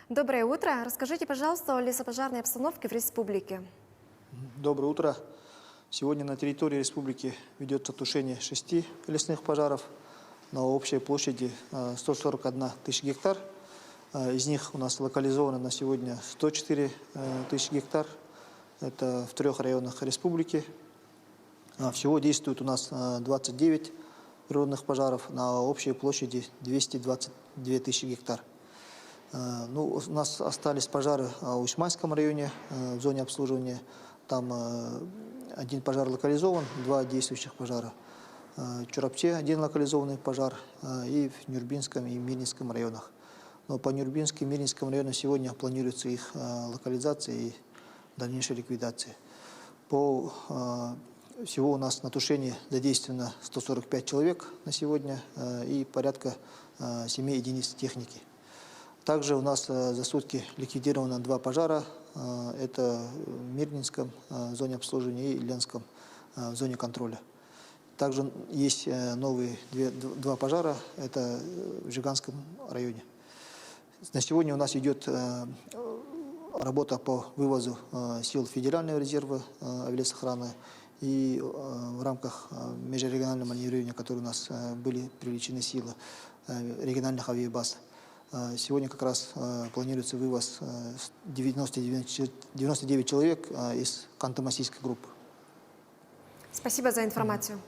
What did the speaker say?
Доброе утро. Расскажите, пожалуйста, о лесопожарной обстановке в республике. Доброе утро. Сегодня на территории республики ведется тушение 6 лесных пожаров на общей площади 141 тысяча гектар. Из них у нас локализовано на сегодня 104 тысячи гектар. Это в 3 районах республики. Всего действует у нас 29 природных пожаров на общей площади 222 тысячи гектар. У нас остались пожары в Ушманском районе, в зоне обслуживания. Там один пожар локализован, 2 действующих пожара. В Чурапче один локализованный пожар и в Нюрбинском и Мирнинском районах. Но по Нюрбинскому и Мирнинскому району сегодня планируется их локализация и дальнейшая ликвидация. Всего у нас на тушении задействовано 145 человек на сегодня и порядка 7 единиц техники. Также у нас за сутки ликвидировано 2 пожара. Это в Мирнинском зоне обслуживания и Ленском зоне контроля. Также есть новые 2 пожара. Это в Жиганском районе. На сегодня у нас идет работа по вывозу сил Федерального резерва авиалесохраны и в рамках межрегионального маневрирования, которые у нас были привлечены силы региональных авиабаз. Сегодня как раз планируется вывоз 99 человек из Канты-Мансийской группы. Спасибо за информацию.